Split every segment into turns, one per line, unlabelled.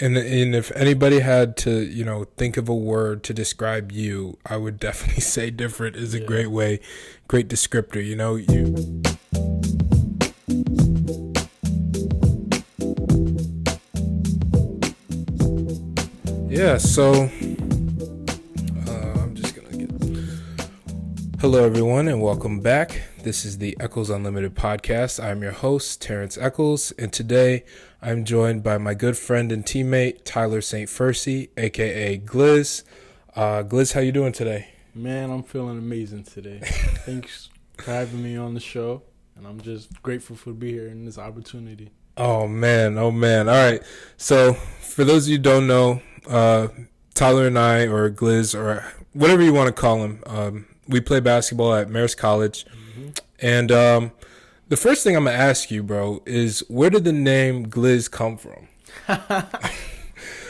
And if anybody had to, think of a word to describe you, I would definitely say different is a great descriptor. Yeah, so I'm just going to get... Hello, everyone, and welcome back. This is the Echols Unlimited podcast. I'm your host, Terrence Echols, and today I'm joined by my good friend and teammate, Tyler Saint-Furcy, a.k.a. Gliss. Gliss, how you doing today?
Man, I'm feeling amazing today. Thanks for having me on the show, and I'm just grateful to be here in this opportunity.
Oh, man. All right. So, for those of you who don't know, Tyler and I, or Gliss, or whatever you want to call him, we play basketball at Marist College. Mm-hmm. And the first thing I'm going to ask you, bro, is where did the name Gliss come from?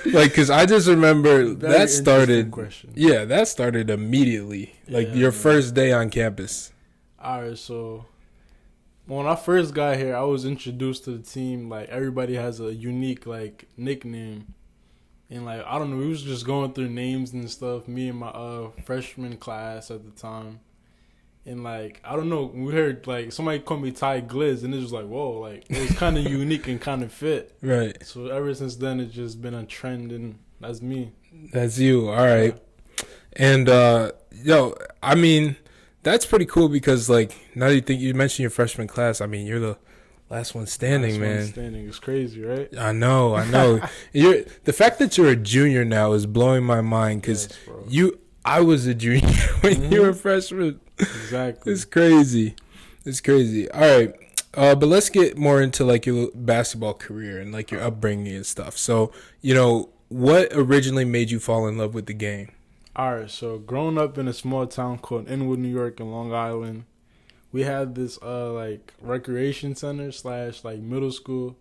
Because I just remember that started. Question. Yeah, that started immediately. Your first day on campus.
All right, so when I first got here, I was introduced to the team. Everybody has a unique nickname. And I don't know, we was just going through names and stuff, me and my freshman class at the time. And I don't know, we heard somebody call me Ty Gliss, and it was whoa, it was kind of unique and kind of fit.
Right.
So ever since then, it's just been a trend, and that's me.
That's you. All right. Yeah. And I mean, that's pretty cool because now you mentioned your freshman class. I mean, you're the last one standing, man.
Last one standing is crazy, right?
I know. The fact that you're a junior now is blowing my mind because I was a junior when you were a freshman.
Exactly.
It's crazy. All right. But let's get more into your basketball career and your upbringing and stuff. So, what originally made you fall in love with the game?
All right. So growing up in a small town called Inwood, New York, in Long Island, we had this recreation center / middle school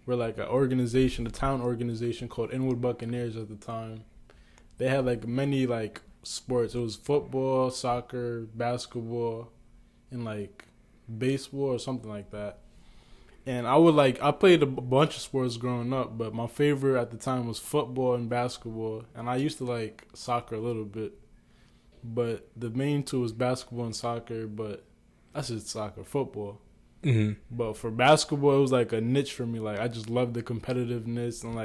where a town organization called Inwood Buccaneers at the time. They had many sports. It was football, soccer, basketball, and baseball or something like that. And I played a bunch of sports growing up, but my favorite at the time was football and basketball. And I used to like soccer a little bit, but the main two was basketball and soccer. But I said soccer, football. Mm-hmm. But for basketball, it was a niche for me. I just loved the competitiveness, and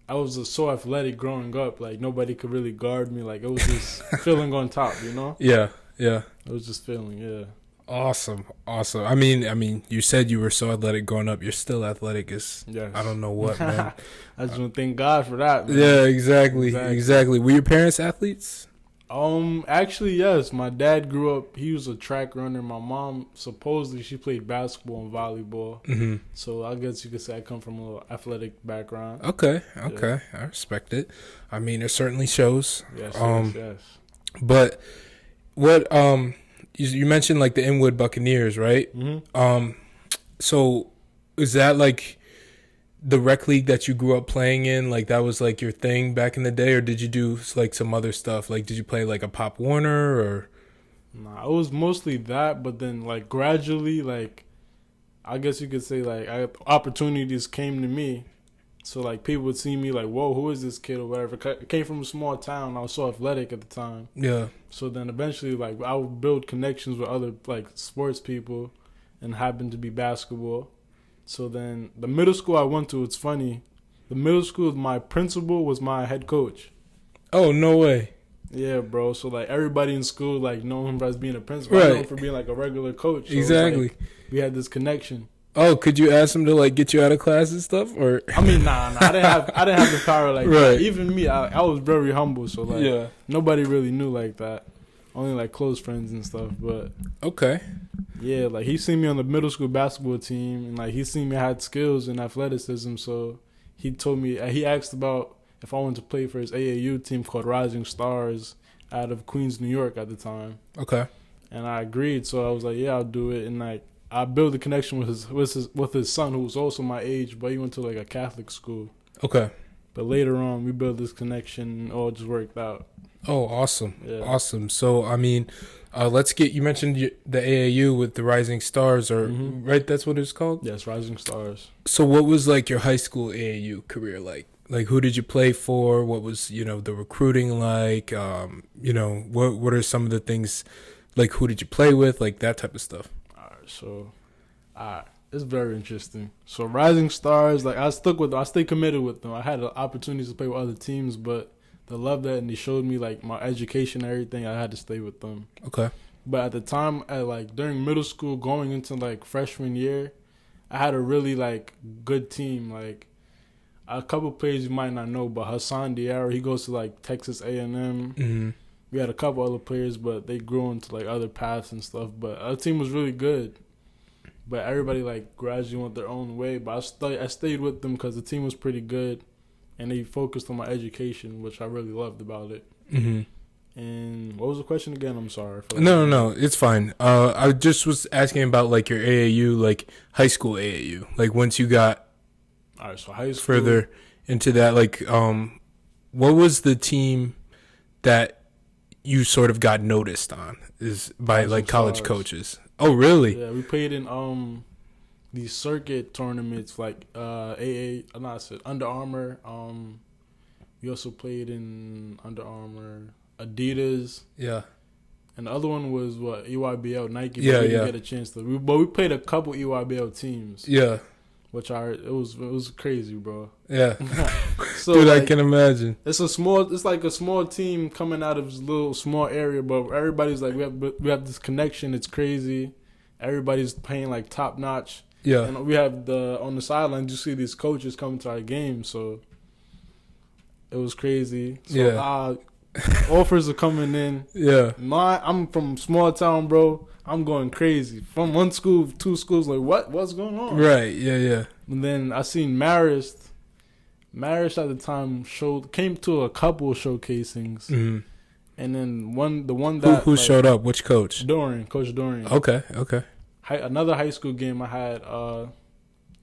I was just so athletic growing up. Nobody could really guard me. It was just feeling on top,
Yeah.
It was just feeling, yeah.
Awesome. I mean, you said you were so athletic growing up. You're still athletic as I don't know what, man.
I just want to thank God for that, man.
Yeah, exactly. Were your parents athletes?
Actually, yes. My dad grew up, he was a track runner. My mom, supposedly, she played basketball and volleyball. Mm-hmm. So I guess you could say I come from a little athletic background.
Okay. Yeah. I respect it. I mean, it certainly shows.
Yes.
But what, you mentioned the Inwood Buccaneers, right? Mm-hmm. So is that the rec league that you grew up playing in, that was your thing back in the day, or did you do some other stuff? Did you play a Pop Warner or?
Nah, it was mostly that, but then gradually I guess you could say opportunities came to me, so people would see me whoa, who is this kid or whatever. I came from a small town. I was so athletic at the time. Yeah. So then eventually I would build connections with other sports people, and happened to be basketball. So then the middle school I went to, it's funny. The middle school, my principal was my head coach.
Oh, no way.
Yeah, bro. So everybody in school know him as being a principal. Right. I know him for being a regular coach. So
exactly.
We had this connection.
Oh, could you ask him to get you out of class and stuff, or?
I mean, nah. I didn't have the power
right.
that. Even me, I was very humble. So nobody really knew that. Only close friends and stuff. But
okay.
Yeah, he seen me on the middle school basketball team, and he seen me had skills and athleticism. So he told me, he asked about if I wanted to play for his AAU team called Rising Stars out of Queens, New York at the time.
Okay.
And I agreed. So I was yeah, I'll do it. And I built a connection with his son, who was also my age, but he went to a Catholic school.
Okay.
But later on, we built this connection, and all just worked out.
Oh, awesome. Yeah. Awesome. So, I mean, you mentioned the AAU with the Rising Stars, right? That's what it's called?
Yes, Rising Stars.
So what was your high school AAU career like? Like, who did you play for? What was, the recruiting like? What are some of the things, like, who did you play with? Like, that type of stuff.
All right, it's very interesting. So Rising Stars, like I stayed committed with them. I had the opportunities to play with other teams, but they loved that and they showed me like my education and everything. I had to stay with them.
Okay.
But at the time, during middle school, going into like freshman year, I had a really like good team. Like a couple players you might not know, but Hassan Diarra, he goes to like Texas A&M.
Mm-hmm.
We had a couple other players, but they grew into like other paths and stuff. But our team was really good. But everybody like gradually went their own way. But I stayed with them because the team was pretty good, and they focused on my education, which I really loved about it.
Mm-hmm.
And what was the question again? I'm sorry.
No, it's fine. I just was asking about like your AAU, like high school AAU. Like once you got
all right, so high school
further into that, like what was the team that you sort of got noticed on is by like college
Stars. Coaches.
Oh, really?
Yeah, we played in these circuit tournaments like Under Armour. We also played in Under Armour, Adidas.
Yeah.
And the other one was what, EYBL, Nike.
Yeah,
we didn't get a chance to. But we played a couple EYBL teams.
Yeah.
Which it was crazy, bro.
Yeah.
So,
dude,
like,
I can imagine.
It's like a small team coming out of this little small area, but everybody's like we have this connection. It's crazy. Everybody's playing like top notch.
Yeah.
And we have on the sidelines you see these coaches coming to our game, so it was crazy. So,
yeah.
Offers are coming in.
Yeah.
I'm from small town, bro. I'm going crazy. From one school, two schools, like what's going on?
Right, yeah.
And then I seen Marist. Marist at the time came to a couple of showcasings.
Mm-hmm.
And then the one that
who showed up? Which coach?
Coach Dorian.
Okay.
Another high school game I had,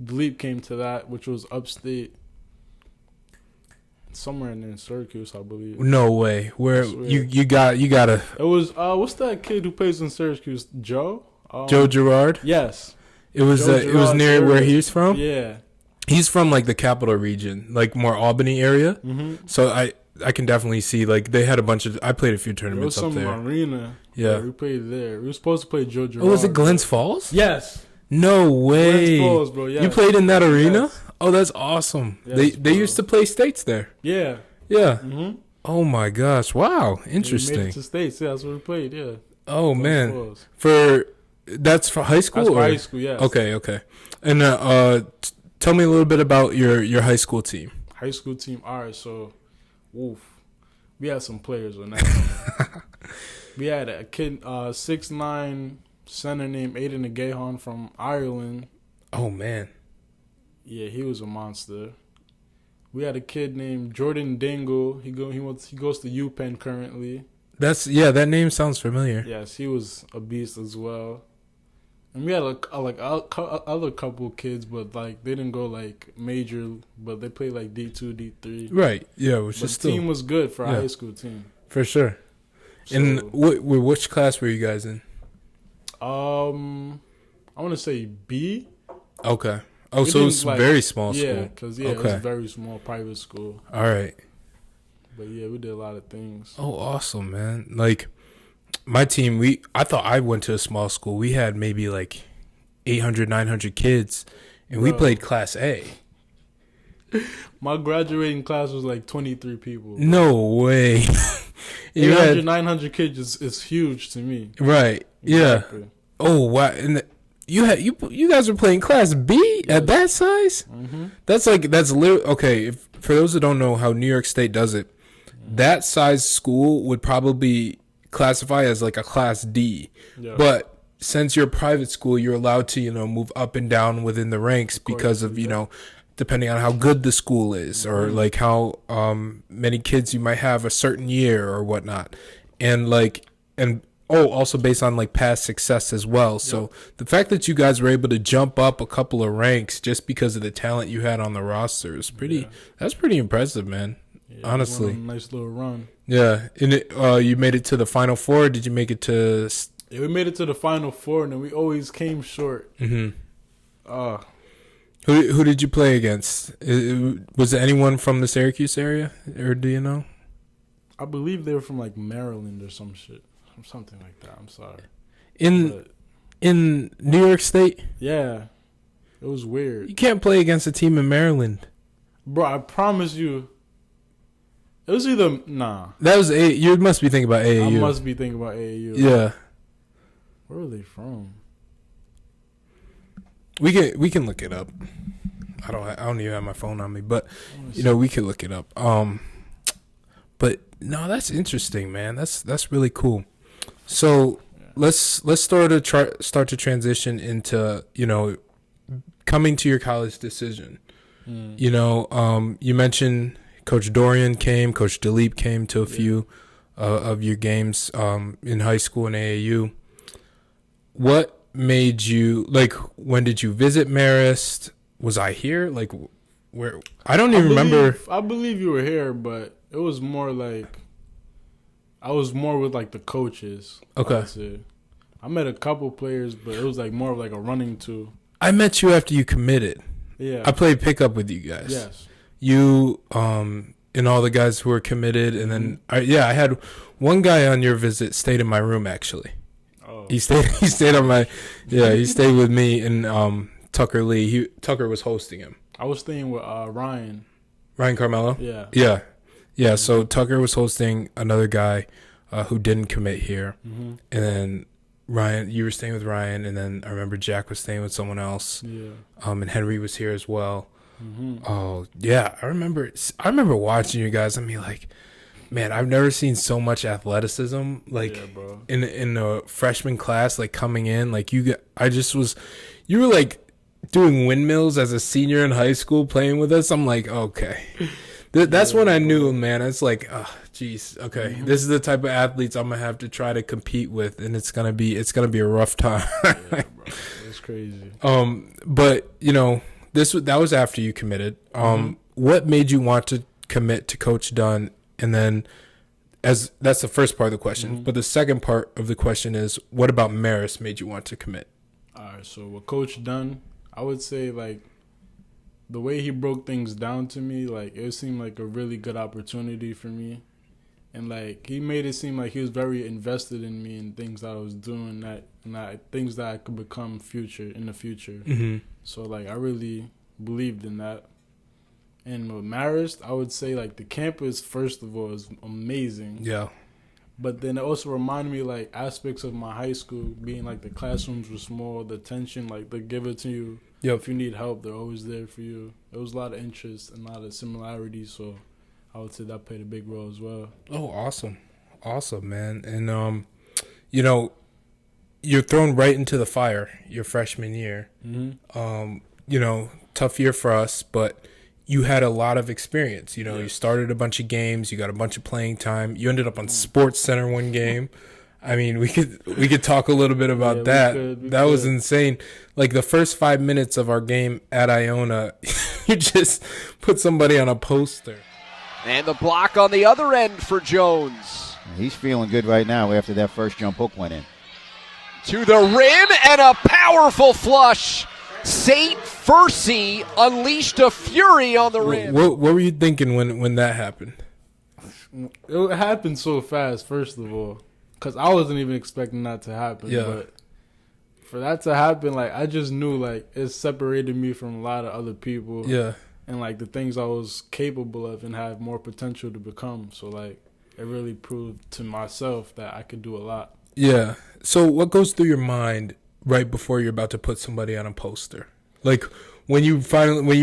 Dilip came to that, which was upstate. Somewhere in Syracuse, I believe.
No way. Where you gotta.
It was what's that kid who plays in Syracuse? Joe.
Joe Girard.
Yes.
It was near where he's from.
Yeah.
He's from like the capital region, like more Albany area.
Mm-hmm.
So I can definitely see like they had a bunch of. I played a few tournaments up there.
Arena.
Yeah,
we played there. We were supposed to play Joe Girard.
Oh, was it Glens Falls?
Yes.
No way.
Glens Falls, bro. Yes.
You played in that arena?
Yes.
Oh, that's awesome.
Yes,
they used to play states there.
Yeah.
Yeah.
Mm-hmm.
Oh my gosh! Wow, interesting.
We made it to states. Yeah, that's what we played. Yeah.
Oh
Glens
man,
Falls.
That's for high school.
That's for high school. Yes.
Okay. And tell me a little bit about your high school team.
High school team. All right, so, we had some players on that. We had a kid, 6'9" center named Aidan Agahan from Ireland.
Oh man.
Yeah, he was a monster. We had a kid named Jordan Dingle. He goes to UPenn currently.
That name sounds familiar.
Yes, he was a beast as well. And we had other couple kids, but like they didn't go like major, but they played like D2, D3.
Right. Yeah, which
but
is
the team was good for a high school team.
For sure. So, and which class were you guys in?
I want to say B.
Okay. Oh, so it was very small school.
Yeah, because it was a very small private school.
All right.
But yeah, we did a lot of things.
Oh, awesome, man. Like my team, I thought I went to a small school. We had maybe like 800, 900 kids, and we played Class A.
My graduating class was like 23 people.
No way.
800, 900 kids is huge to me.
Right. Exactly. Yeah. Oh, wow. And you guys were playing Class B at that size? Mm-hmm. That's literally, okay, for those that don't know how New York State does it, that size school would probably classify as like a Class D. Yeah. But since you're a private school, you're allowed to, move up and down within the ranks because of, depending on how good the school is or like how many kids you might have a certain year or whatnot. Also based on like past success as well. Yep. So the fact that you guys were able to jump up a couple of ranks just because of the talent you had on the roster is that's pretty impressive, man. Yeah, honestly.
Nice little run.
Yeah. And you made it to the Final Four. Did you make it to...
Yeah, we made it to the Final Four, and then we always came short.
Mm-hmm. Who did you play against? Was it anyone from the Syracuse area, or do you know?
I believe they were from like Maryland or some shit, something like that. I'm sorry.
In New York State?
Yeah, it was weird.
You can't play against a team in Maryland,
bro. I promise you, it was either nah.
That was you must be thinking about AAU.
I must be thinking about AAU.
Yeah.
Where are they from?
We can look it up. I don't even have my phone on me, but we can look it up. But no, that's interesting, man. That's really cool. So let's start to transition into coming to your college decision. You mentioned Coach Dorian came, Coach DeLeep came to a few of your games in high school and AAU. What made you, when did you visit Marist? Was I here? Where? I don't even remember.
I believe you were here, but it was more like I was more with the coaches.
Okay.
I met a couple players, but it was more of a running to.
I met you after you committed.
Yeah.
I played pickup with you guys.
Yes.
You and all the guys who were committed, and then I had one guy on your visit stayed in my room actually.
Oh.
He stayed on my he stayed with me and Tucker Lee. Tucker was hosting him.
I was staying with Ryan.
Ryan Carmelo?
Yeah.
Yeah, so Tucker was hosting another guy who didn't commit here. Mm-hmm. And then Ryan, you were staying with Ryan, and then I remember Jack was staying with someone else.
Yeah.
And Henry was here as well.
Mm-hmm.
Oh, yeah. I remember watching you guys and be like, man, I've never seen so much athleticism
bro.
in a freshman class coming in. You were doing windmills as a senior in high school playing with us. I'm like, okay. That's when I knew, man. It's okay. Mm-hmm. This is the type of athletes I'm gonna have to try to compete with, and it's gonna be a rough time.
Yeah, bro. That's crazy.
But that was after you committed. What made you want to commit to Coach Dunn? And then, that's the first part of the question. Mm-hmm. But the second part of the question is, what about Marist made you want to commit?
All right. So with Coach Dunn, I would say the way he broke things down to me, it seemed like a really good opportunity for me. And he made it seem like he was very invested in me and things that I was doing, things that I could become in the future.
Mm-hmm.
So I really believed in that. And with Marist, I would say the campus, first of all, is amazing.
Yeah.
But then it also reminded me aspects of my high school, being the classrooms were small, the attention, they give it to you.
Yep.
If you need help, they're always there for you. There was a lot of interest and a lot of similarities, so I would say that played a big role as well.
Oh, awesome, man! And you're thrown right into the fire your freshman year.
Mm-hmm.
Tough year for us, but you had a lot of experience. You started a bunch of games, you got a bunch of playing time. You ended up on Sportscenter one game. I mean, we could talk a little bit about that. That was insane. The first 5 minutes of our game at Iona, you just put somebody on a poster.
And the block on the other end for Jones.
He's feeling good right now after that first jump hook went in.
To the rim and a powerful flush. Saint-Furcy unleashed a fury on the rim.
What were you thinking when that happened?
It happened so fast, first of all. Because I wasn't even expecting that to happen.
Yeah.
But for that to happen, I just knew, it separated me from a lot of other people.
Yeah.
And, the things I was capable of and have more potential to become. So, it really proved to myself that I could do a lot.
Yeah. So what goes through your mind right before you're about to put somebody on a poster? When you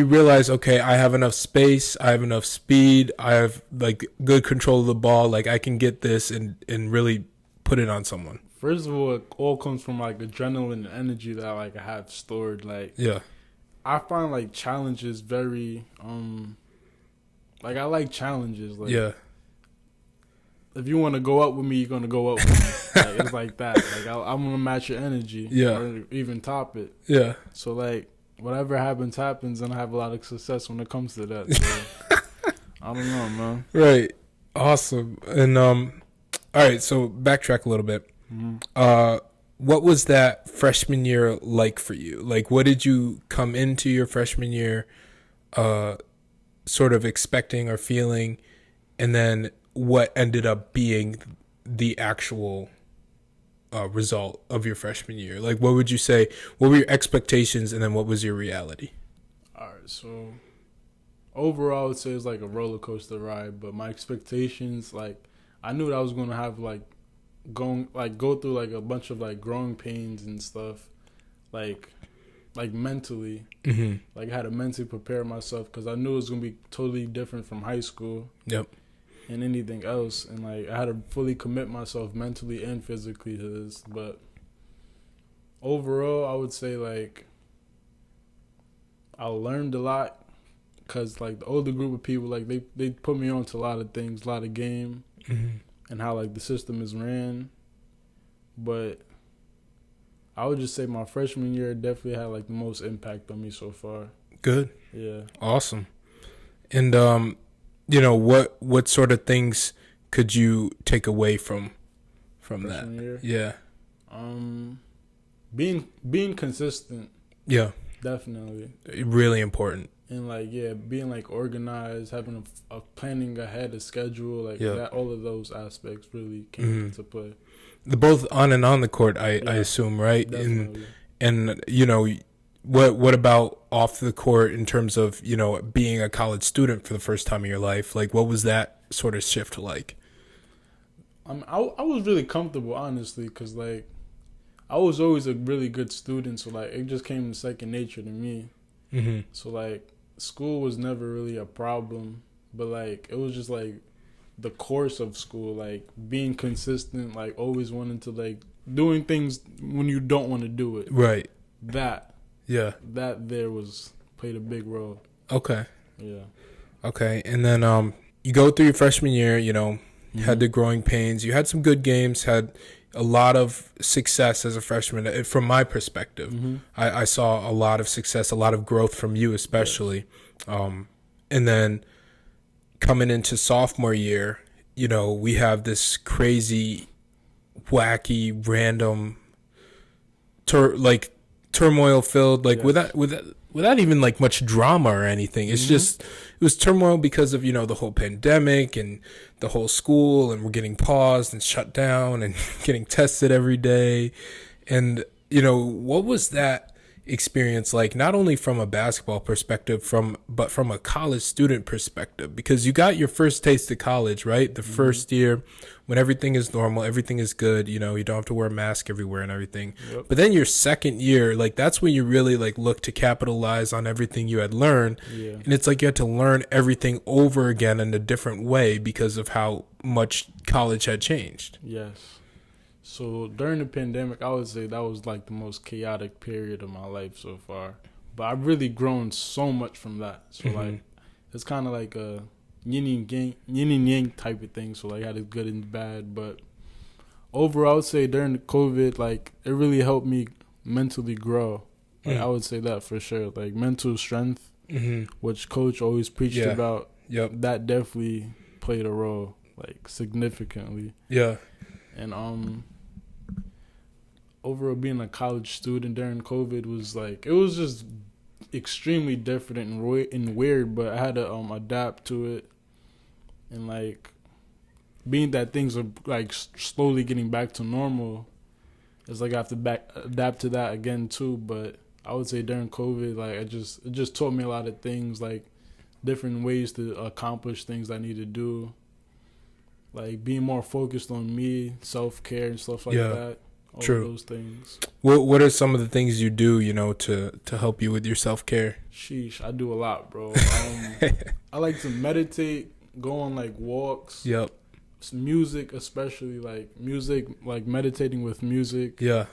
realize, okay, I have enough space, I have enough speed, I have, good control of the ball, I can get this and really put it on someone.
First of all, it all comes from adrenaline and energy that I have stored.
Yeah,
I find challenges very I like challenges.
Yeah.
If you want to go up with me, you're gonna go up with me. It's like that. I'm gonna match your energy.
Yeah.
Or even top it.
Yeah.
So whatever happens, and I have a lot of success when it comes to that. So, I don't know, man.
Right. Awesome. And all right, so backtrack a little bit.
Mm-hmm.
what was that freshman year like for you? Like, what did you come into your freshman year sort of expecting or feeling, and then what ended up being the actual result of your freshman year? Like, what would you say, what were your expectations, and then what was your reality?
All right, so overall, I would say it's like a roller coaster ride, but my expectations, like, I knew that I was going to have, like, go through, like, a bunch of, like, growing pains and stuff, like mentally.
Mm-hmm.
Like, I had to mentally prepare myself because I knew it was going to be totally different from high school.
Yep.
And anything else. And, like, I had to fully commit myself mentally and physically to this. But overall, I would say, like, I learned a lot because, like, the older group of people, like, they put me on to a lot of things, a lot of game,
Mm-hmm.
and how, like, the system is ran. But I would just say my freshman year definitely had, like, the most impact on me so far.
Good.
Yeah.
Awesome. And you know, what sort of things could you take away from
Freshman
that?
year?
Yeah.
Being consistent.
Yeah.
Definitely.
Really important.
And, like, yeah, being, like, organized, having a planning ahead, a schedule, like,
Yeah.
that, all of those aspects really came into play.
The both on and on the court, I
Yeah,
assume, right?
Definitely.
And you know, what about off the court in terms of, you know, being a college student for the first time in your life? Like, what was that sort of shift like?
I was really comfortable, honestly, because, like, I was always a really good student, so, like, it just came second nature to me.
Mm-hmm.
So, like, school was never really a problem, but, like, it was just, like, the course of school, like, being consistent, like, always wanting to, like, doing things when you don't want to do it.
Right.
That there played a big role.
Okay.
Yeah.
Okay. And then you go through your freshman year, you know, you had the growing pains. You had some good games, had a lot of success as a freshman. From my perspective, I saw a lot of success, a lot of growth from you especially. Yes. And then coming into sophomore year, you know, we have this crazy, wacky, random, turmoil filled, like, yes, without even, like, much drama or anything. It's just, it was turmoil because of, you know, the whole pandemic and the whole school, and we're getting paused and shut down and getting tested every day. And, you know, what was that experience like, not only from a basketball perspective, but from a college student perspective? Because you got your first taste of college, right? The first year when everything is normal, everything is good, you know, you don't have to wear a mask everywhere and everything. Yep. But then your second year, like, that's when you really, like, look to capitalize on everything you had learned. Yeah. And it's like you had to learn everything over again in a different way because of how much college had changed.
Yes. So during the pandemic, I would say that was, like, the most chaotic period of my life so far. But I've really grown so much from that. So, like, it's kind of like a yin and yang type of thing. So, like, I had its good and bad. But overall, I would say during the COVID, like, it really helped me mentally grow. Like, I would say that for sure. Like, mental strength, which Coach always preached about, that definitely played a role, like, significantly. Yeah. And overall, being a college student during COVID was, like, it was just extremely different and weird, but I had to adapt to it. And, like, being that things are, like, slowly getting back to normal, it's like I have to adapt to that again too. But I would say during COVID, like, it just taught me a lot of things, like different ways to accomplish things I need to do, like being more focused on me, self-care and stuff like that. All of those things.
What are some of the things you do, you know, to help you with your self-care?
Sheesh, I do a lot, bro. I like to meditate, go on, like, walks. Yep. Music, especially, like, music, like, meditating with music. Yeah.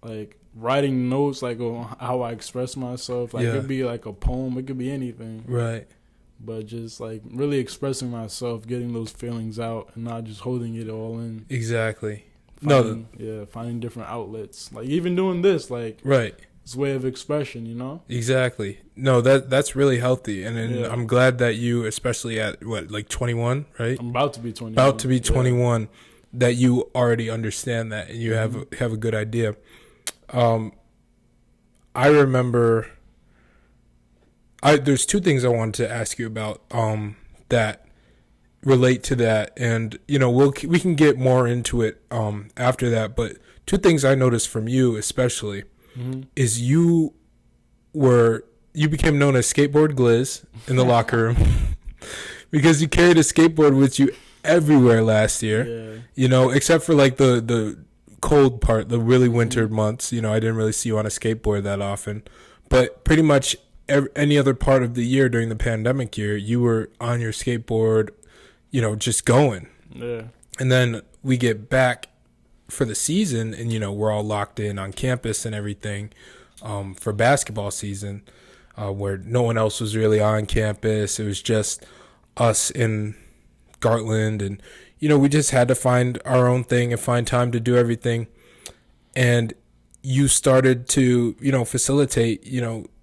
Like, writing notes, like, on how I express myself. Like, it could be, like, a poem. It could be anything. Right. But just, like, really expressing myself, getting those feelings out, and not just holding it all in.
Exactly.
Finding different outlets. Like, even doing this, like, right, it's a way of expression, you know?
Exactly. No, that's really healthy. And I'm glad that you, especially at, what, like 21, right?
I'm about to be 21.
About to be 21, that you already understand that and you have a good idea. I remember there's two things I wanted to ask you about that relate to that, and we can get more into it after that, but two things I noticed from you especially is you became known as Skateboard Gliss in the locker room because you carried a skateboard with you everywhere last year. Except for like the cold part, the really winter months. I didn't really see you on a skateboard that often, but pretty much any other part of the year during the pandemic year, you were on your skateboard, just going.
Yeah.
And then we get back for the season, and we're all locked in on campus and everything for basketball season, where no one else was really on campus. It was just us in Gartland, and we just had to find our own thing and find time to do everything. And you started to facilitate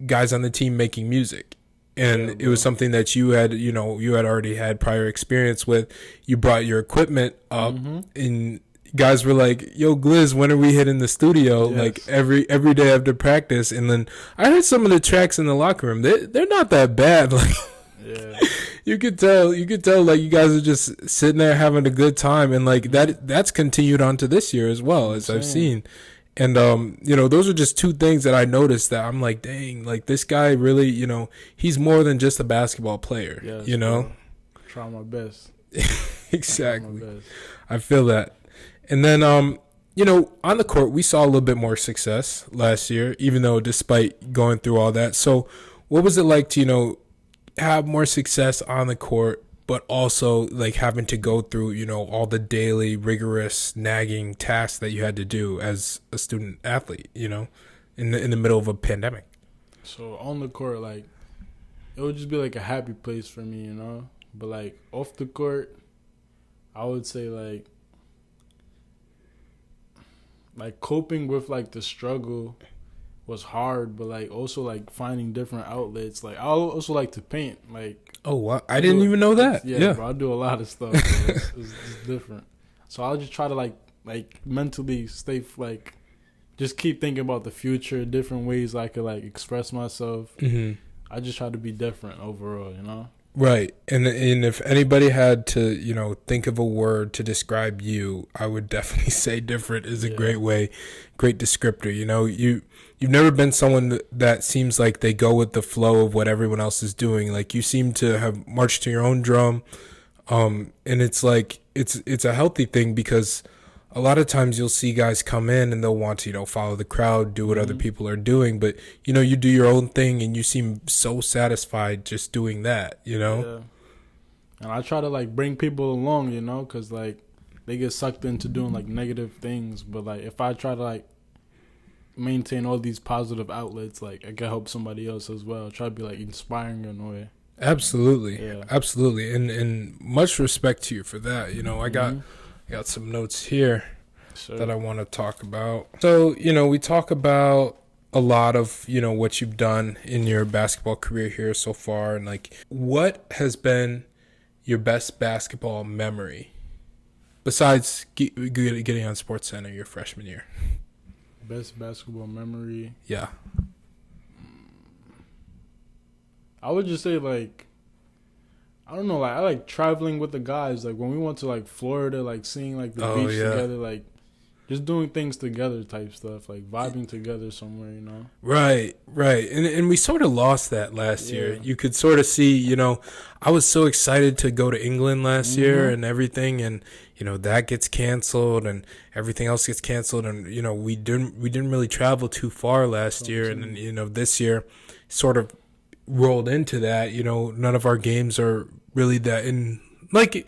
guys on the team making music, and it was something that you had already had prior experience with. You brought your equipment up, and guys were like, "Yo, Gliss, when are we hitting the studio?"
Yes.
Like every day after practice. And then I heard some of the tracks in the locker room. They're not that bad. Like,
Yeah.
you could tell like you guys are just sitting there having a good time, and like that's continued on to this year as well, as I've seen. And those are just two things that I noticed that I'm like, dang, like this guy really, he's more than just a basketball player.
Yes,
Bro.
Try my best.
Exactly.
Try my best.
I feel that. And then on the court we saw a little bit more success last year, even though despite going through all that. So what was it like to have more success on the court, but also like having to go through all the daily rigorous nagging tasks that you had to do as a student athlete, in the middle of a pandemic?
So on the court, like, it would just be like a happy place for me, but like off the court, I would say like coping with like the struggle was hard, but like also like finding different outlets. Like I also like to paint. Like,
oh, wow. I didn't even know that. Yeah.
Bro, I do a lot of stuff. So it's different. So I'll just try to like mentally stay like just keep thinking about the future, different ways I could like express myself. I just try to be different overall,
Right. And if anybody had to, think of a word to describe you, I would definitely say different is a great descriptor. You've never been someone that seems like they go with the flow of what everyone else is doing. Like, you seem to have marched to your own drum. And it's like, it's a healthy thing, because a lot of times you'll see guys come in and they'll want to, follow the crowd, do what other people are doing. But, you do your own thing, and you seem so satisfied just doing that,
Yeah. And I try to like bring people along, because like they get sucked into doing like negative things. But like if I try to like maintain all these positive outlets, like I can help somebody else as well. Try to be like inspiring in a way.
Absolutely.
Yeah.
Absolutely. And much respect to you for that. I got some notes here that I want to talk about. So, we talk about a lot of, what you've done in your basketball career here so far. And like, what has been your best basketball memory besides getting on Sportscenter your freshman year?
Best basketball memory?
Yeah.
I would just say like, I don't know, like I like traveling with the guys. Like when we went to like Florida, like seeing like the beach together, like just doing things together type stuff, like vibing together somewhere,
Right. And we sort of lost that last year. You could sort of see, I was so excited to go to England last year and everything, and that gets canceled and everything else gets canceled, and we didn't really travel too far last year, and then this year sort of rolled into that. None of our games are really that in, like,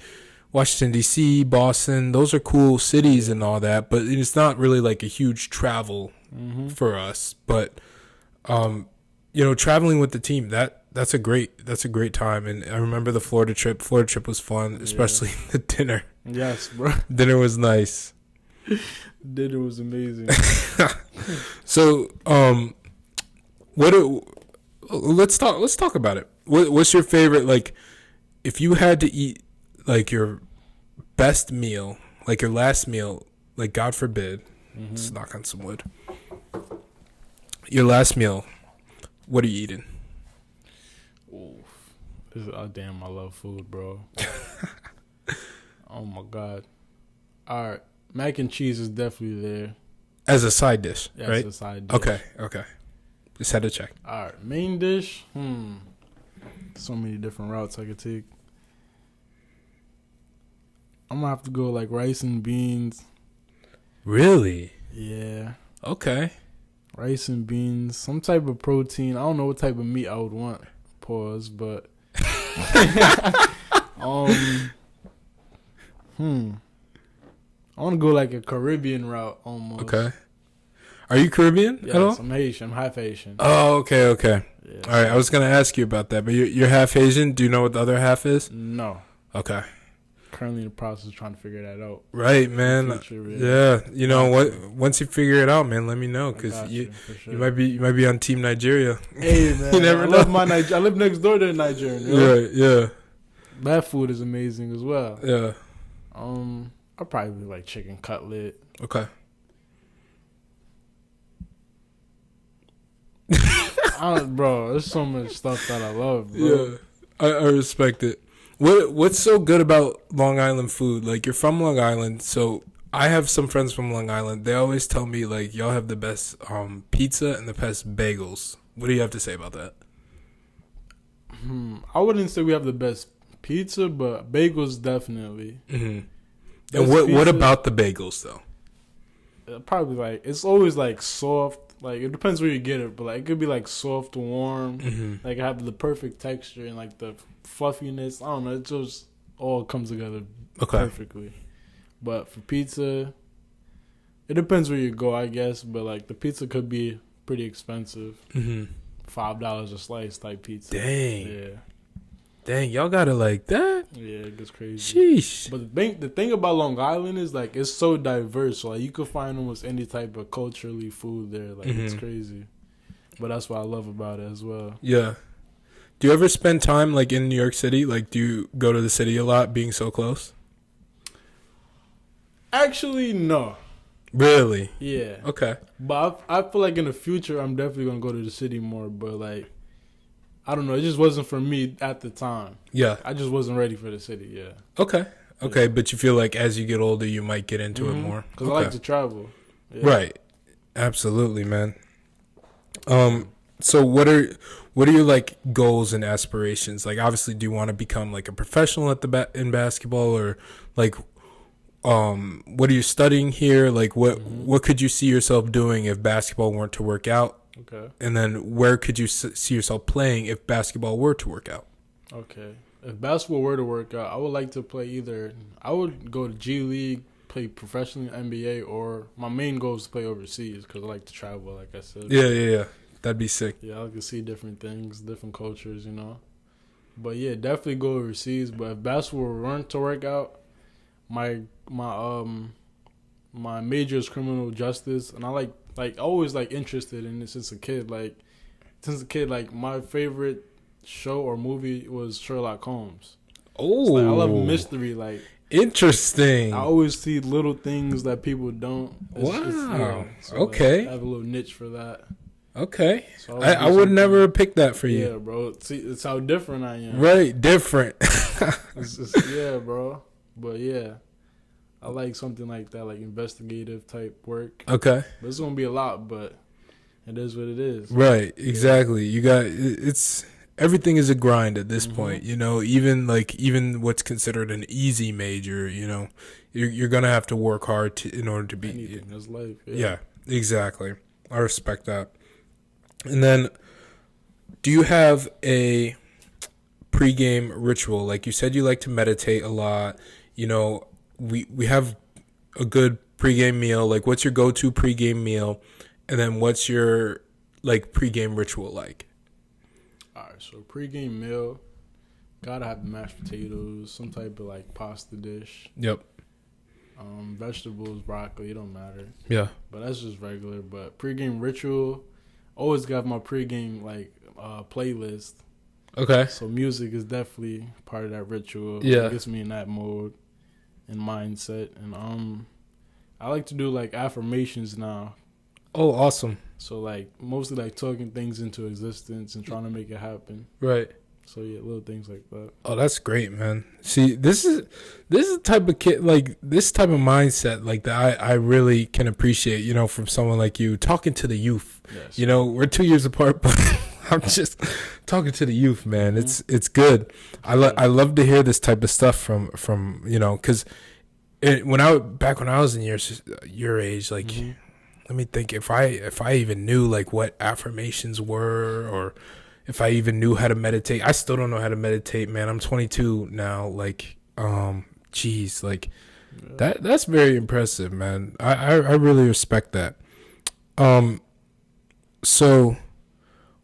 Washington, D.C., Boston, those are cool cities and all that, but it's not really like a huge travel for us. But, traveling with the team, that's a great time. And I remember the Florida trip. Florida trip was fun, especially the dinner.
Yes, bro.
Dinner was nice.
Dinner was amazing.
So, let's talk about it. What's your favorite, like, if you had to eat like your best meal, like your last meal, like God forbid, let's knock on some wood. Your last meal, what are you eating?
Oh, damn, I love food, bro. Oh, my God. All right. Mac and cheese is definitely there.
As a side dish,
Yeah,
right?
as a side dish.
Okay. Just had to check.
All right. Main dish, so many different routes I could take. I'm going to have to go like rice and beans.
Really?
Yeah.
Okay.
Rice and beans, some type of protein. I don't know what type of meat I would want. Pause, but I want to go like a Caribbean route almost.
Okay. Are you Caribbean
Yes,
at all?
I'm Haitian. I'm half Haitian.
Oh, okay.
Yeah,
All right, I was gonna ask you about that, but you're half Asian. Do you know what the other half is?
No.
Okay.
Currently in the process of trying to figure that out.
Right, man.
Future,
yeah. You know what? Once you figure it out, man, let me know because you might be on Team Nigeria.
Hey man,
you never know.
I live next door to a Nigerian.
Right. Yeah.
That food is amazing as well.
Yeah.
I'll probably like chicken cutlet.
Okay.
Bro, there's so much stuff that I love, bro.
Yeah. I respect it. What's so good about Long Island food? Like, you're from Long Island, so I have some friends from Long Island. They always tell me, like, y'all have the best pizza and the best bagels. What do you have to say about that?
I wouldn't say we have the best pizza, but bagels definitely.
Mm-hmm. And what about the bagels, though?
Probably, like, it's always, like, soft. Like, it depends where you get it, but, like, it could be, like, soft, warm.
Mm-hmm.
Like, have the perfect texture and, like, the fluffiness. I don't know. It just all comes together perfectly. But for pizza, it depends where you go, I guess. But, like, the pizza could be pretty expensive.
Mm-hmm.
$5 a slice type pizza.
Dang.
Yeah.
Dang, y'all got it like that?
Yeah, it gets crazy.
Sheesh.
But the thing about Long Island is, like, it's so diverse. So, like, you could find almost any type of culturally food there. Like, it's crazy. But that's what I love about it as well.
Yeah. Do you ever spend time, like, in New York City? Like, do you go to the city a lot, being so close?
Actually, no.
Really?
Yeah.
Okay.
But I feel like in the future, I'm definitely going to go to the city more. But, like, I don't know. It just wasn't for me at the time.
Yeah.
I just wasn't ready for the city, yeah.
Okay. But you feel like as you get older, you might get into it more?
Because I like to travel. Yeah.
Right. Absolutely, man. So what are your, like, goals and aspirations? Like, obviously, do you want to become, like, a professional in basketball, or, like, what are you studying here? Like, what could you see yourself doing if basketball weren't to work out?
Okay.
And then where could you see yourself playing if basketball were to work out?
Okay. If basketball were to work out, I would like to play I would go to G League, play professionally in NBA, or my main goal is to play overseas because I like to travel, like I said.
Yeah. That'd be sick.
Yeah, I like to see different things, different cultures, you know. But yeah, definitely go overseas. But if basketball weren't to work out, my major is criminal justice, and I like always like interested in it since a kid. Like since a kid, like my favorite show or movie was Sherlock Holmes.
Oh,
so, like, I love mystery. Like
interesting.
I always see little things that people don't.
Wow.
So,
okay.
Like, I have a little niche for that.
Okay.
So
I would never have picked that for you.
Yeah, bro. See, it's how different I am.
Right, different.
Yeah, bro. But yeah, I like something like that, like investigative type work.
Okay.
But it's gonna be a lot, but it is what it is.
Right. Exactly. You got it's. Everything is a grind at this point, you know. Even what's considered an easy major, you know, you're gonna have to work hard in order to be.
Anything. That's life.
Yeah, exactly. I respect that. And then, do you have a pregame ritual? Like you said, you like to meditate a lot. You know, we have a good pregame meal. Like, what's your go-to pregame meal? And then, what's your like pregame ritual like?
All right, so pregame meal, gotta have mashed potatoes, some type of like pasta dish.
Yep.
Vegetables, broccoli, it don't matter.
Yeah.
But that's just regular. But pregame ritual, always got my pregame like playlist.
Okay.
So music is definitely part of that ritual.
Yeah.
It gets me in that mode. and mindset. And I like to do like affirmations now.
Oh, awesome.
So like mostly like talking things into existence and trying to make it happen.
Right.
So yeah, little things like that.
Oh, that's great, man. See, this is the type of kid, like this type of mindset, like that I really can appreciate, you know, from someone like you talking to the youth.
Yes.
You know, we're 2 years apart, but I'm just talking to the youth, man.
Mm-hmm.
It's good. I love to hear this type of stuff from you know, because when I was in your age, like, let me think, if I even knew like what affirmations were, or if I even knew how to meditate. I still don't know how to meditate, man. I'm 22 now. Like, geez, like that's very impressive, man. I really respect that. So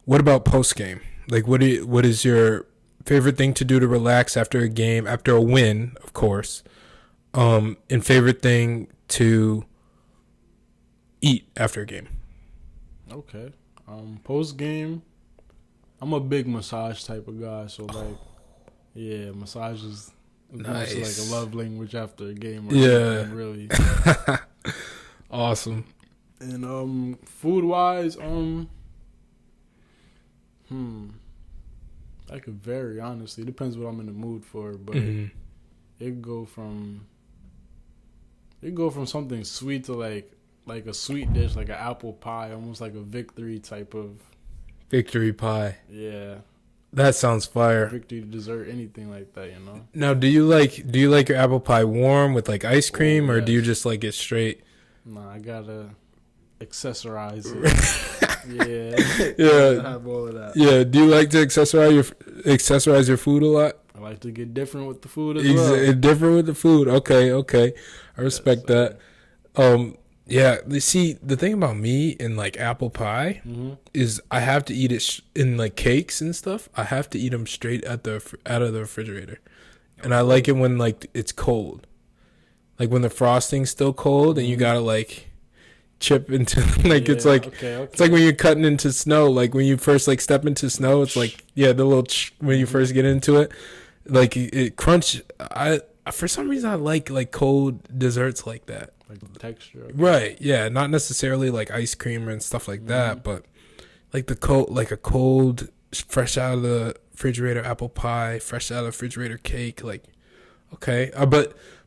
what about post game? Like, what is your favorite thing to do to relax after a game, after a win, of course? And favorite thing to eat after a game?
Okay. Post game, I'm a big massage type of guy, so like, yeah, massage is
nice.
Like a love language after a game. Or
Yeah,
really.
Awesome.
And food wise, that could vary, honestly. It depends what I'm in the mood for, but it could go from something sweet to like a sweet dish, like an apple pie, almost like a victory type of
victory pie.
Yeah,
that sounds fire.
Victory dessert, anything like that, you know.
Now, do you like your apple pie warm with like ice cream, or do you just like it straight?
Nah, I gotta accessorize it.
Yeah.
I have all of that.
Yeah. Do you like to accessorize your food a lot?
I like to get different with the food as well.
Different with the food. Okay. I respect that. Yeah. See, the thing about me and like apple pie is I have to eat it in like cakes and stuff. I have to eat them straight out of the refrigerator, and I like it when like it's cold, like when the frosting's still cold and you gotta like chip into like it's like it's like when you're cutting into snow, like when you first like step into snow, it's like the little when you first get into it, like it crunch. For some reason I like cold desserts like that,
like the texture,
right? Yeah, not necessarily like ice cream and stuff like that, but like a cold fresh out of the refrigerator apple pie, fresh out of the refrigerator cake, like okay.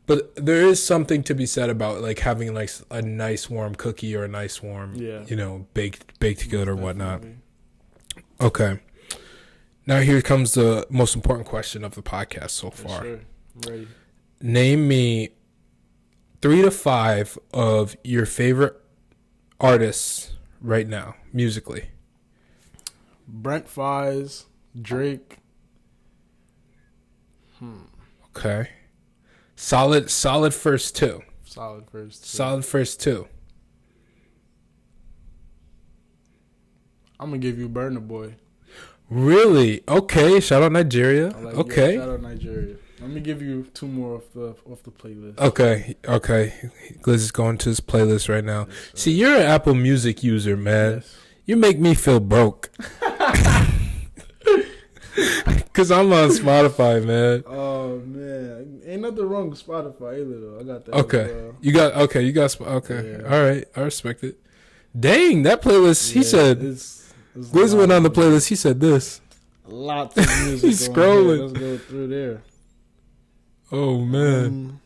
But there is something to be said about like having like a nice warm cookie or a nice warm, you know, baked good or whatnot. Okay. Now here comes the most important question of the podcast so far.
Sure. I'm ready.
Name me 3 to 5 of your favorite artists right now, musically.
Brent Fires, Drake.
Okay. Solid first two.
Solid first two. I'm gonna give you Burna Boy.
Really? Okay. Shout out Nigeria. Okay.
Yeah, shout out Nigeria. Let me give you 2 more off the playlist.
Okay. Gliss is going to his playlist right now. Yes, see, you're an Apple Music user, man. Yes. You make me feel broke. Cause I'm on Spotify, man.
Oh man, ain't nothing wrong with Spotify either, though. I got that.
Okay, you got okay. Yeah. All right, I respect it. Dang, that playlist. He said, Gliss went on the playlist. He said this.
Lots of music.
He's scrolling.
Let's go through there.
Oh man.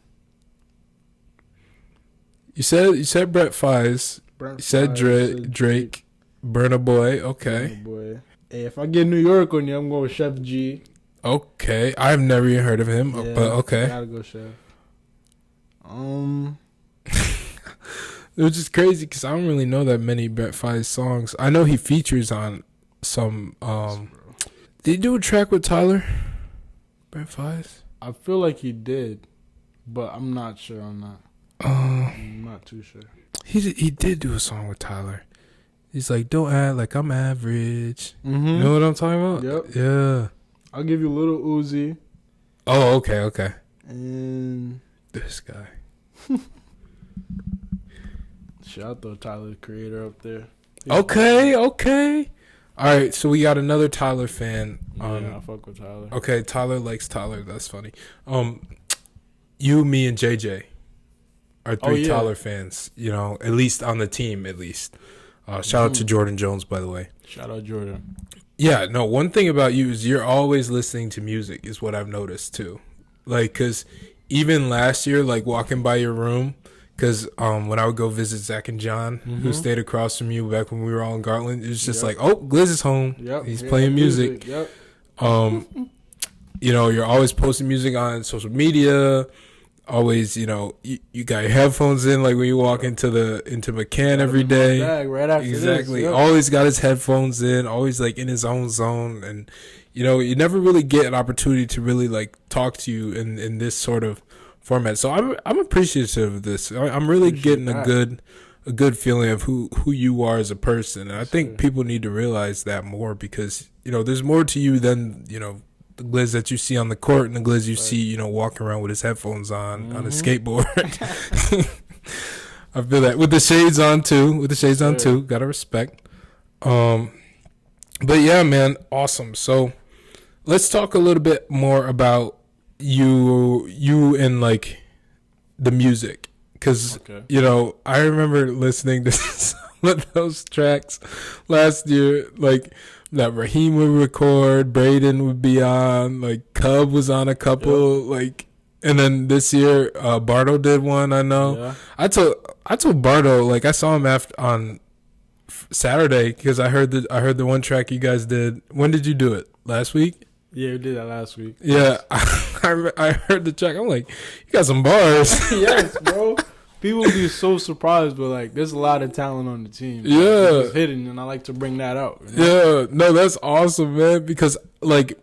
You said Brent Fires. You said Drake. Burna Boy. Okay.
Burna Boy. Hey, if I get New York on you, I'm going with Chef G.
Okay, I've never even heard of him, but okay.
Gotta go Chef.
It was just crazy because I don't really know that many Brent Fires songs. I know he features on some. Did he do a track with Tyler? Brent Fires?
I feel like he did, but I'm not sure on that. I'm not too sure.
He did do a song with Tyler. He's like, don't act like I'm average. You know what I'm talking about?
Yep.
Yeah.
I'll give you Lil Uzi.
Oh, okay.
And
this guy.
Shit, I'll throw Tyler, the Creator, up there.
Okay. All right, so we got another Tyler fan.
I fuck with Tyler.
Okay, Tyler likes Tyler. That's funny. you, me, and JJ are three
yeah.
Tyler fans. You know, at least on the team, at least. Shout out to Jordan Jones, by the way.
Shout out Jordan.
Yeah, no, one thing about you is you're always listening to music is what I've noticed too. Like, because even last year, like walking by your room, because when I would go visit Zach and John, who stayed across from you back when we were all in Garland, it was just like, oh, Gliss is home.
Yep.
He's playing music.
Yep.
You know, you're always posting music on social media. Always, you know, you got your headphones in, like when you walk into McCann every day.
Right after
exactly.
This, yep.
Always got his headphones in. Always like in his own zone, and you know, you never really get an opportunity to really like talk to you in this sort of format. So I'm appreciative of this. I'm really getting a good feeling of who you are as a person, and I think people need to realize that more because you know, there's more to you than you know. The Gliss that you see on the court and the Gliss you see, you know, walking around with his headphones on a skateboard. I feel that with the shades on too. Gotta respect. But yeah, man, awesome. So let's talk a little bit more about you and like the music, because you know, I remember listening to some of those tracks last year, like. That Raheem would record, Braden would be on, like Cub was on a couple, like, and then this year Bardo did one. I know. Yeah. I told Bardo, like I saw him on Saturday because I heard the one track you guys did. When did you do it? Last week?
Yeah, we did that last week.
Yeah, I heard the track. I'm like, you got some bars.
Yes, bro. People be so surprised, but like, there's a lot of talent on the team.
Yeah,
it's hidden, and I like to bring that out. You know?
Yeah, no, that's awesome, man. Because like,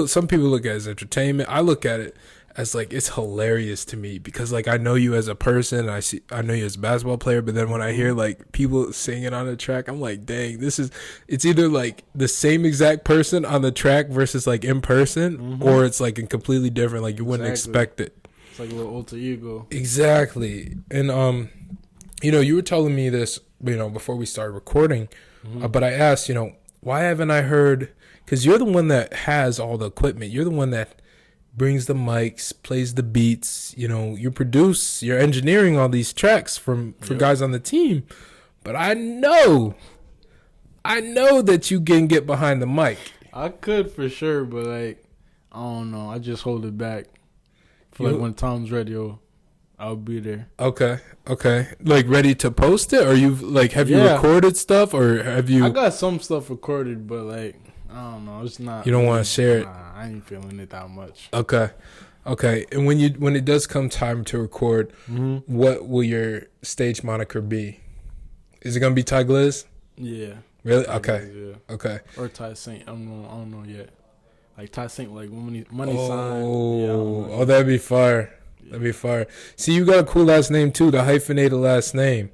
some people look at it as entertainment. I look at it as like it's hilarious to me because like I know you as a person. I know you as a basketball player. But then when I hear like people singing on the track, I'm like, dang, it's either like the same exact person on the track versus like in person, or it's like a completely different. Like you wouldn't expect it.
It's like a little alter ego.
Exactly. And, you know, you were telling me this, you know, before we started recording, but I asked, you know, why haven't I heard, because you're the one that has all the equipment. You're the one that brings the mics, plays the beats, you know, you produce, you're engineering all these tracks for guys on the team. But I know that you can get behind the mic.
I could for sure, but like, I don't know. I just hold it back. Like when Tom's ready, I'll be there. Okay. Like ready to post it, or have you recorded stuff, or have you? I got some stuff recorded, but like I don't know. It's not.
You don't want to share it.
Nah, I ain't feeling it that much.
Okay. And when it does come time to record, what will your stage moniker be? Is it gonna be Ty Gliss?
Yeah.
Really?
Ty
Okay.
Gliss, yeah.
Okay.
Or Ty Saint. I don't know yet. Like Ty Saint, like money sign.
Oh, that'd be fire. Yeah. That'd be fire. See, you got a cool last name too, the hyphenated last name.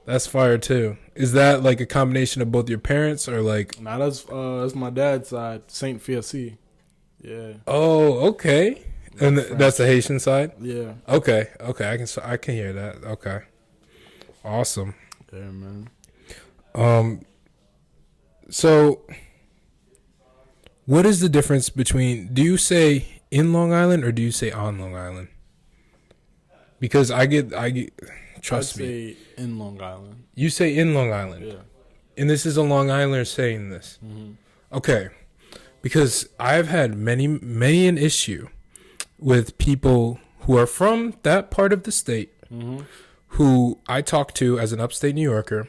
That's fire too. Is that like a combination of both your parents or like?
Nah, that's my dad's side, Saint-Furcy. Yeah.
Oh, okay. And that's the Haitian side.
Yeah.
Okay. I can hear that. Okay. Awesome.
Yeah, man.
So. What is the difference between, do you say in Long Island or do you say on Long Island? Because I get trust me.
I say in Long Island.
You say in Long Island?
Yeah.
And this is a Long Islander saying this? Okay. Because I've had many an issue with people who are from that part of the state who I talk to as an upstate New Yorker.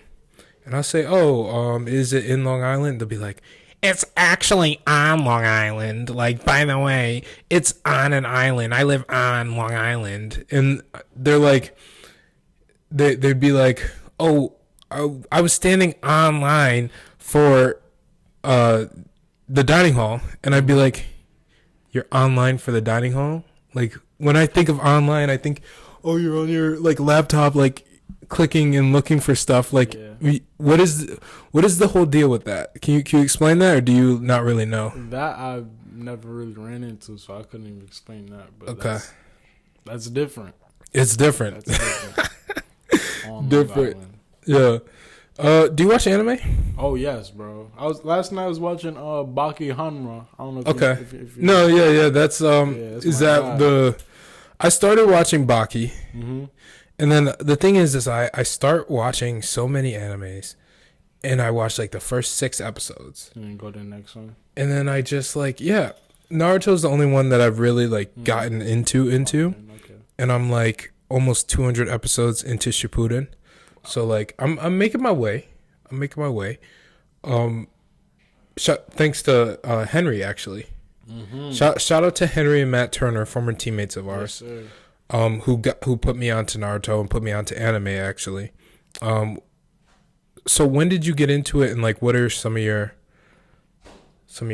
And I'll say, is it in Long Island? They'll be like, it's actually on Long Island. Like, by the way, it's on an island. I live on Long Island. And they're like, they'd be like, oh, I was standing online for the dining hall. And I'd be like, you're online for the dining hall? Like, when I think of online, I think, oh, you're on your, like, laptop, like, clicking and looking for stuff. Like, what is the whole deal with that? Can you explain that, or do you not really know?
That I've never really ran into, so I couldn't even explain that. But
okay,
that's different.
It's different.
That's different.
Different. Yeah. Do you watch anime?
Oh yes, bro. Last night I was watching Baki Hanma. I don't know. If you
no, yeah. That's
that's
is that
guy.
the? I started watching Baki,
Mm-hmm.
and then the thing is I start watching so many animes, and I watch like the first 6 episodes,
And then go to the next one.
and then I just like Naruto's the only one that I've really like gotten into,
Okay.
and I'm like almost 200 episodes into Shippuden, so like I'm making my way. Thanks to Henry actually.
Mm-hmm.
Shout out to Henry and Matt Turner, former teammates of
Yes,
ours,
sir.
who put me onto Naruto and put me onto anime actually. So when did you get into it, and like what are some of your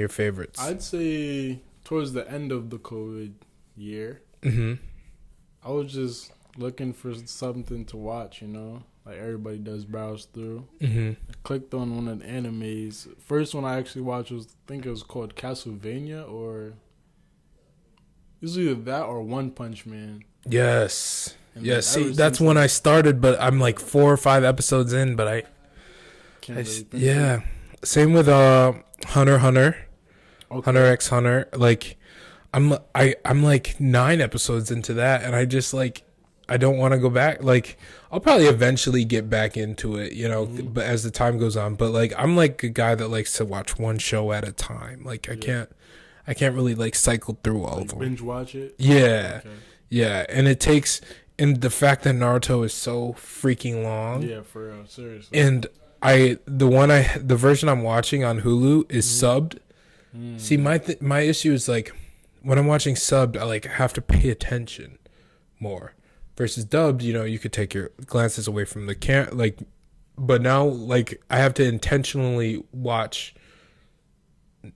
favorites?
I'd say towards the end of the COVID year,
Mm-hmm.
I was just looking for something to watch, you know? Like everybody does browse through.
Mm-hmm.
I clicked on one of the animes. First one I actually watched was, I think it was called Castlevania, or it was either that or One Punch Man.
Yes.
And
Yeah,
then
see,
ever
that's
since
when
then,
I started, but I'm like 4 or 5 episodes in, but
can't really think
yeah. Same with Hunter x Hunter.
Okay.
Hunter x Hunter. Like I'm like 9 episodes into that, and I just like I don't want to go back. Like I'll probably eventually get back into it, you know, but as the time goes on. But like I'm like a guy that likes to watch one show at a time. Like I can't really like cycle through all of them.
Binge watch it?
Yeah.
Okay.
Yeah, and it takes, and the fact that Naruto is so freaking long.
Yeah, for real. Seriously.
And the version I'm watching on Hulu is subbed. See, my issue is like when I'm watching subbed, I like have to pay attention more. Versus dubbed, you know, you could take your glances away from the like, but now like I have to intentionally watch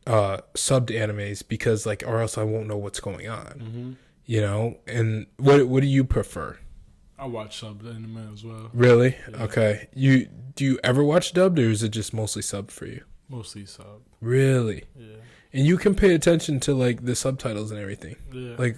subbed animes because like, or else I won't know what's going on.
Mm-hmm.
You know, and what do you prefer?
I watch sub anime as well.
Really?
Yeah.
Okay. Do you ever watch dubbed, or is it just mostly subbed for you?
Mostly sub.
Really?
Yeah.
And you can pay attention to like the subtitles and everything.
Yeah.
Like,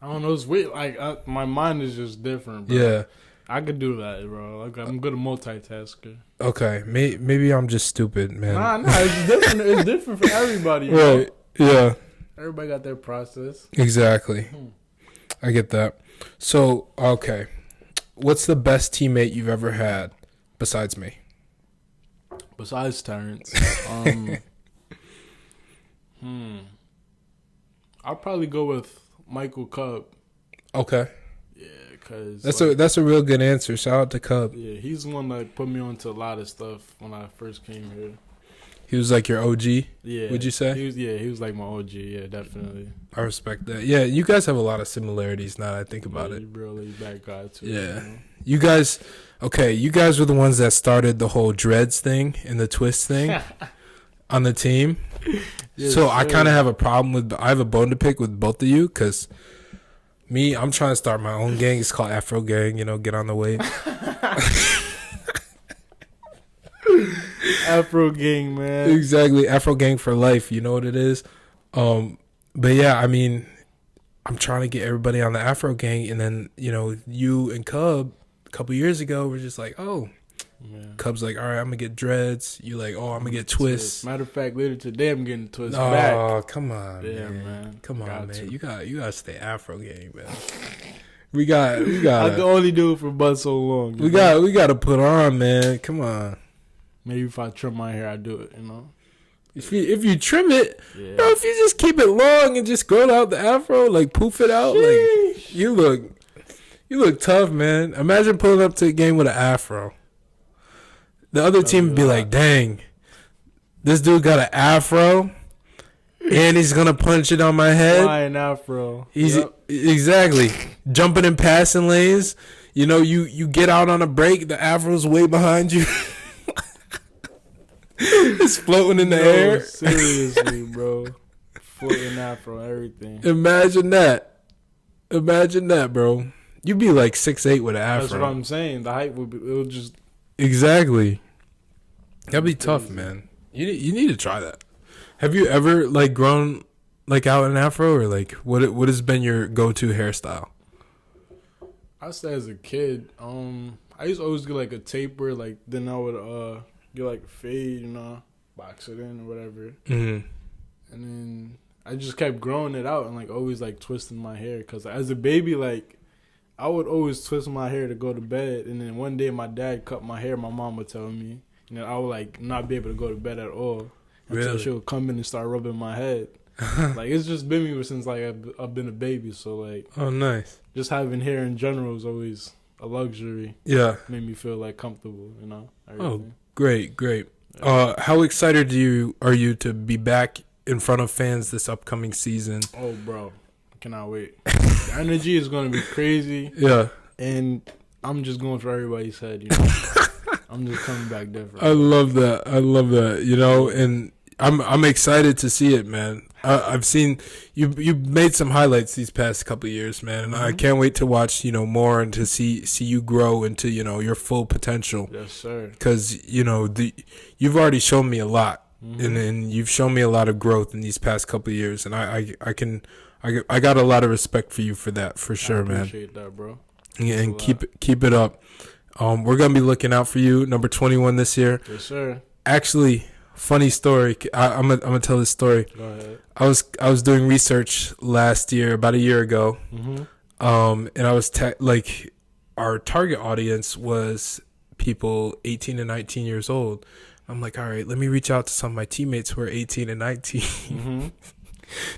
I don't know. It's weird. Like my mind is just different, bro.
yeah.
I could do that, bro. Like I'm good at multitasker.
Okay. Maybe I'm just stupid, man.
Nah. It's different. It's different for everybody. You know?
Right. Yeah.
Everybody got their process.
Exactly. I get that. So, okay. What's the best teammate you've ever had besides me?
Besides Terrence, I'll probably go with Michael Cub.
Okay.
Yeah, cause
That's a real good answer. Shout out to Cub.
yeah, he's the one that put me onto a lot of stuff when I first came here.
He was like your OG.
Yeah,
Would you say?
He was like my OG. Yeah, definitely.
I respect that. Yeah, you guys have a lot of similarities now that I think about it.
He's really bad guy too.
Yeah.
You know?
You guys were the ones that started the whole dreads thing and the twist thing on the team.
Yes,
so I
sir.
kind of have a problem I have a bone to pick with both of you because I'm trying to start my own gang. It's called Afro Gang, you know, get on the wave.
Afro gang, man.
Exactly. Afro Gang for life. You know what it is? But yeah, I mean, I'm trying to get everybody on the Afro Gang, and then, you know, you and Cub a couple years ago were just like, oh,
Yeah.
Cub's like, all right, I'm gonna get dreads. You like, oh, I'm gonna get twists.
Matter of fact, later today I'm getting twists
Oh,
back.
come on,
Yeah,
man.
man.
Come on,
Got
man.
to.
You got to stay Afro Gang, man. We got
I can only do it for but so long.
we got to put on, man. Come on.
Maybe if I trim my hair, I do it. You know.
If you trim it,
Yeah.
bro, if you just keep it long and just grow out the afro, like poof it out, like you look tough, man. Imagine pulling up to a game with an afro. The other team would be like, dang, this dude got an afro and he's gonna punch it on my head.
Flying afro.
He's
Yep.
exactly jumping in passing lanes. You know, you get out on a break, the afro's way behind you. It's floating in the air.
Seriously, bro. Floating afro, everything.
Imagine that, bro. You'd be like 6'8" with an
That's what
afro.
I'm saying. The height would be. It would just.
Exactly. That'd be tough,
Crazy.
man. You need to try that. Have you ever like grown like out an afro, or like what has been your go-to hairstyle?
I say as a kid, I used to always get like a taper, like then I would get like a fade, you know, box it in or whatever.
Mm-hmm.
And then I just kept growing it out and like always like twisting my hair. Cause as a baby, like I would always twist my hair to go to bed. And then one day my dad cut my hair. My mom would tell me, and then I would like not be able to go to bed at all until she would come in and start rubbing my head. Like it's just been me since like I've been a baby. So like,
oh, nice.
Just having hair in general is always a luxury.
Yeah,
made me feel like comfortable. You know.
Oh,
Everything.
great. How excited are you to be back in front of fans this upcoming season?
Oh, bro, I cannot wait. The energy is gonna be crazy.
Yeah,
and I'm just going for everybody's head. You know, I'm just coming back different.
I love that. You know, and I'm excited to see it, man. I've seen you made some highlights these past couple of years, man, and I can't wait to watch more and to see you grow into your full potential.
Yes, sir.
Because you've already shown me a lot, and you've shown me a lot of growth in these past couple of years, and I got a lot of respect for you for that, for sure, man.
I appreciate that, bro.
Yeah, and keep it up. We're gonna be looking out for you, number 21 this year.
Yes, sir.
Actually, funny story. I'm gonna tell this story.
Go ahead.
I was doing research last year, about a year ago, and I was like, our target audience was people 18 and 19 years old. I'm like, all right, let me reach out to some of my teammates who are 18 and 19.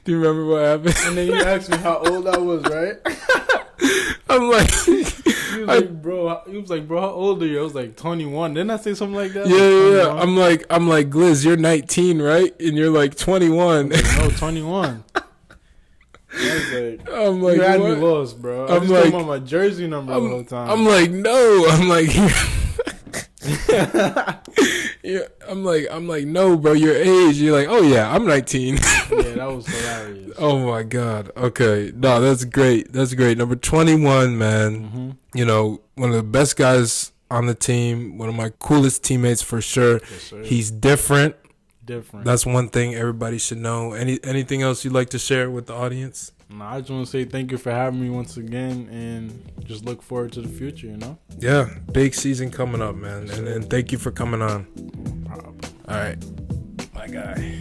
Do you remember what happened?
And then you asked me how old I was, right?
I'm like,
he was like, bro, how old are you? I was like 21. Didn't I say something like that?
Yeah. I'm like, Gliss, you're 19, right? And you're like 21.
No, 21.
I'm like,
you had
what?
me lost, bro. I was talking about my jersey number the whole time.
I'm like, no. I'm like, yeah. I'm like, no, bro. Your age. You're like, oh yeah, I'm 19.
Yeah, that was hilarious.
Oh my god. Okay. No, that's great. Number 21, man. One of the best guys on the team. One of my coolest teammates for sure.
Yes,
He's different.
That's
one thing everybody should know. Anything else you'd like to share with the audience?
No, I just want to say thank you for having me once again, and just look forward to the future.
Yeah, big season coming up, man, and thank you for coming on.
No problem.
All right, my guy.